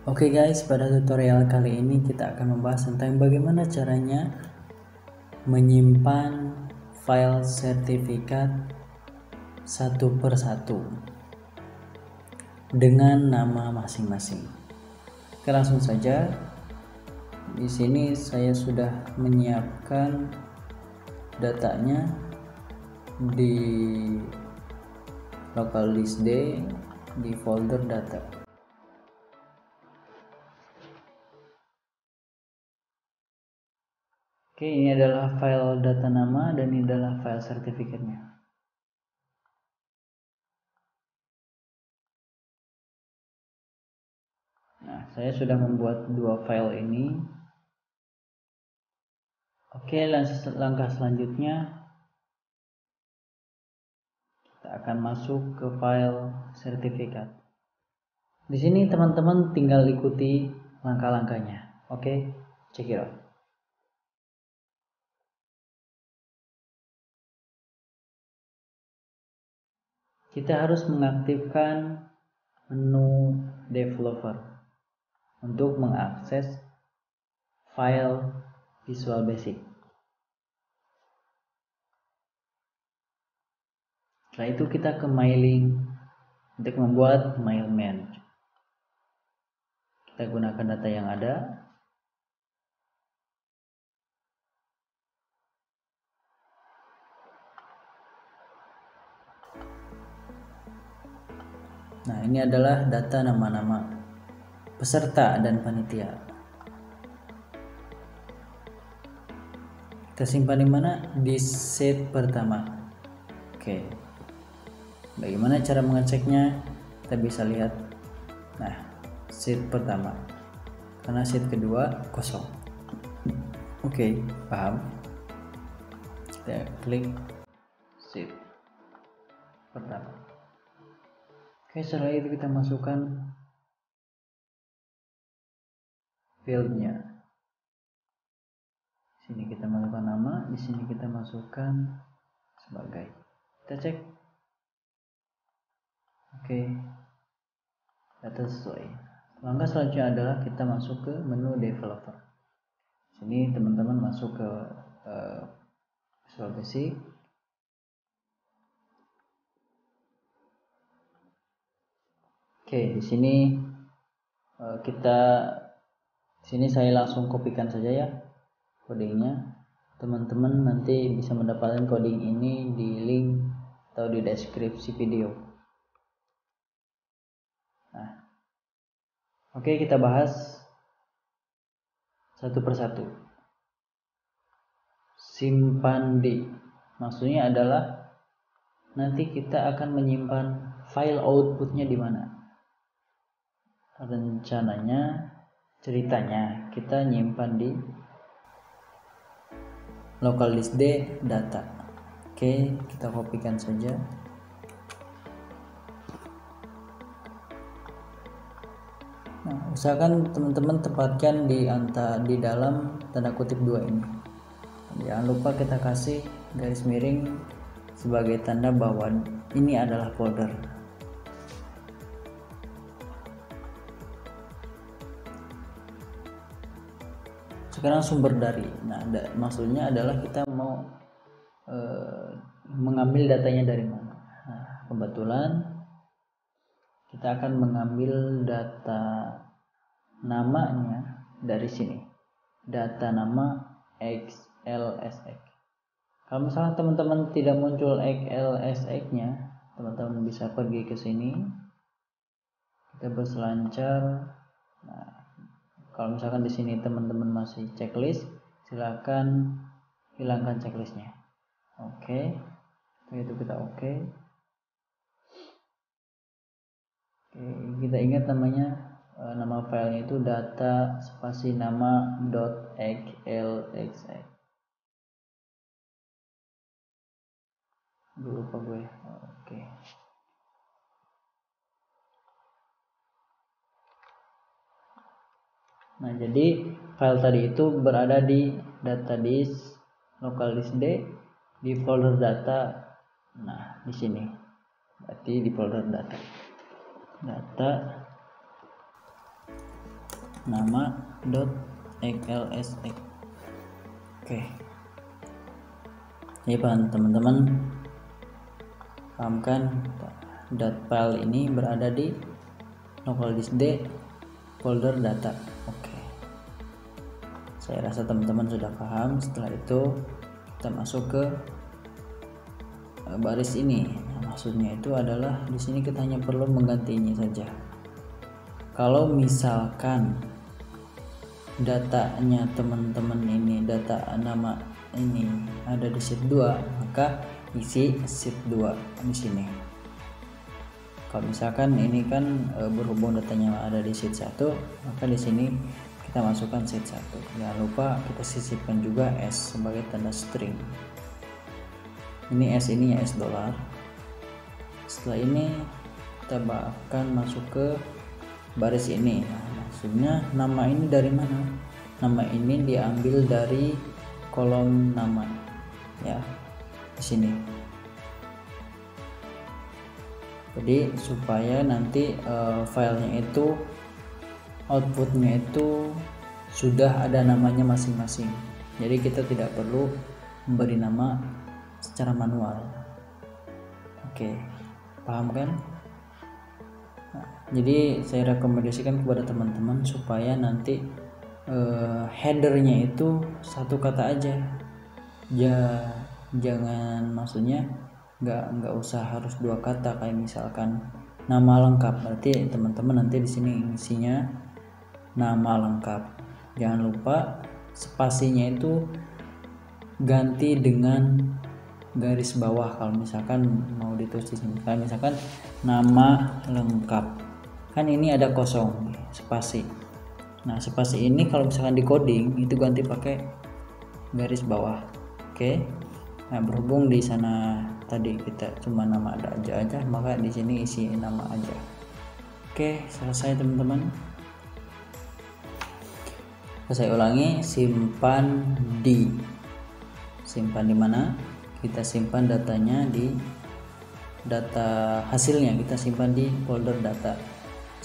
Oke guys, pada tutorial kali ini kita akan membahas tentang bagaimana caranya menyimpan file sertifikat satu persatu dengan nama masing-masing. Oke, langsung saja. Di sini saya sudah menyiapkan datanya di local disk D di folder data. Oke, ini adalah file data nama dan ini adalah file sertifikatnya. Nah, saya sudah membuat dua file ini. Oke, langkah selanjutnya kita akan masuk ke file sertifikat. Di sini teman-teman tinggal ikuti langkah-langkahnya. Oke, check it out. Kita harus mengaktifkan menu developer untuk mengakses file Visual Basic. Setelah itu kita ke mailing untuk membuat mailman. Kita gunakan data yang ada. Nah, ini adalah data nama-nama peserta dan panitia. Kita simpan di mana? Di sheet pertama. Oke. Bagaimana cara mengeceknya? Kita bisa lihat. Nah, sheet pertama. Karena sheet kedua kosong. Oke, paham? Kita klik sheet pertama. Oke, setelah itu kita masukkan fieldnya. Di sini kita masukkan nama, di sini kita masukkan sebagai. Kita cek. Oke, data sesuai. Langkah selanjutnya adalah kita masuk ke menu developer. Sini teman-teman masuk ke Visual Basic. Oke, di sini saya langsung kopikan saja ya codingnya. Teman-teman nanti bisa mendapatkan coding ini di link atau di deskripsi video. Nah, oke, kita bahas satu persatu. Simpan di, maksudnya adalah nanti kita akan menyimpan file outputnya di mana. Rencananya, ceritanya kita nyimpan di local disk D data. Oke, kita kopikan saja. Nah, usahakan teman-teman tempatkan di dalam tanda kutip 2 ini. Jangan lupa kita kasih garis miring sebagai tanda bahwa ini adalah folder. Sekarang sumber dari. Nah, maksudnya adalah kita mau mengambil datanya dari mana. Nah, kebetulan kita akan mengambil data namanya dari sini. Data nama XLSX. Kalau misalnya teman-teman tidak muncul XLSX-nya, teman-teman bisa pergi ke sini. Kita berselancar. Nah, kalau misalkan di sini teman-teman masih checklist, silakan hilangkan checklistnya. Oke, itu kita oke. Kita ingat namanya, nama filenya itu data spasi nama.xlsx. Lupa gue. Oke. Nah, jadi file tadi itu berada di data disk local disk D di folder data. Nah, di sini. Berarti di folder data. nama.xlsx. Oke, jadi teman-teman paham kan, file ini berada di local disk D folder data. Oke, saya rasa teman-teman sudah paham. Setelah itu kita masuk ke baris ini. Nah, maksudnya itu adalah di sini kita hanya perlu menggantinya saja. Kalau misalkan datanya teman-teman ini, data nama ini ada di sheet 2, maka isi sheet 2 di sini. Kalau misalkan ini kan berhubung datanya ada di sheet 1, maka di sini kita masukkan sheet 1. Jangan lupa kita sisipkan juga S sebagai tanda string. Ini S, ini ya S dolar. Setelah ini kita akan masuk ke baris ini. Nah, maksudnya nama ini dari mana? Nama ini diambil dari kolom nama ya, di sini. Jadi supaya nanti filenya itu, outputnya itu sudah ada namanya masing-masing. Jadi kita tidak perlu memberi nama secara manual. Oke, paham kan? Nah, jadi saya rekomendasikan kepada teman-teman supaya nanti headernya itu satu kata aja. Jangan, maksudnya nggak usah harus dua kata, kayak misalkan nama lengkap, berarti teman-teman nanti di sini isinya nama lengkap. Jangan lupa spasinya itu ganti dengan garis bawah kalau misalkan mau ditulis di sini. Kalau misalkan nama lengkap, kan ini ada kosong spasi. Nah, spasi ini kalau misalkan di coding itu ganti pakai garis bawah. Oke. Nah, berhubung di sana tadi kita cuma nama ada aja, maka di sini isi nama aja. Oke, selesai teman-teman. Saya ulangi, simpan di mana? Kita simpan datanya di data hasilnya, kita simpan di folder data.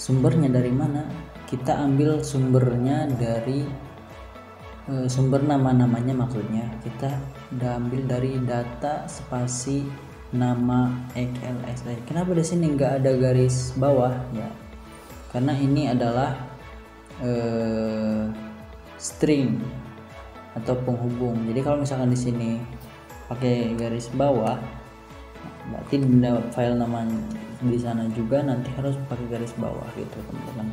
Sumbernya dari mana? Kita ambil sumbernya dari sumber nama-namanya, maksudnya kita udah ambil dari data spasi nama xlsx. Kenapa di sini nggak ada garis bawah ya? Karena ini adalah string atau penghubung. Jadi kalau misalkan di sini pakai garis bawah, berarti file namanya di sana juga nanti harus pakai garis bawah gitu teman-teman.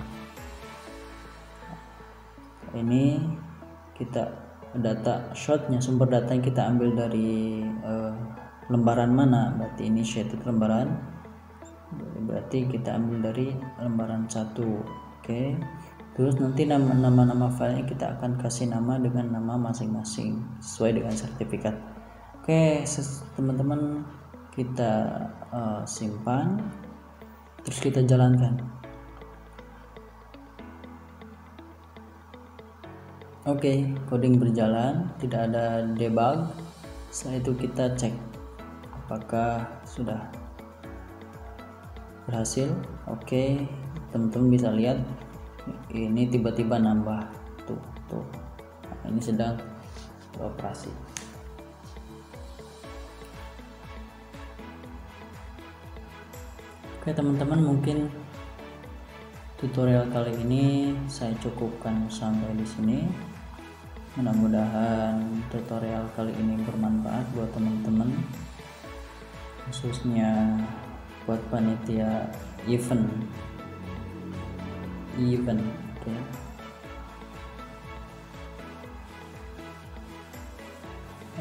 Ini kita data shotnya, sumber data yang kita ambil dari lembaran mana, berarti ini sheet lembaran, berarti kita ambil dari lembaran 1. Oke, terus nanti nama-nama filenya kita akan kasih nama dengan nama masing-masing sesuai dengan sertifikat. Oke, teman-teman, kita simpan, terus kita jalankan. Oke, coding berjalan, tidak ada debug. Setelah itu kita cek apakah sudah berhasil. Oke, teman-teman bisa lihat ini tiba-tiba nambah tuh. Nah, ini sedang beroperasi. Oke teman-teman, mungkin tutorial kali ini saya cukupkan sampai di sini. Mudah-mudahan tutorial kali ini bermanfaat buat teman-teman, khususnya buat panitia event.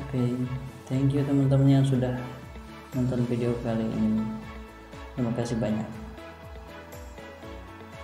Oke. Thank you teman-teman yang sudah nonton video kali ini. Terima kasih banyak.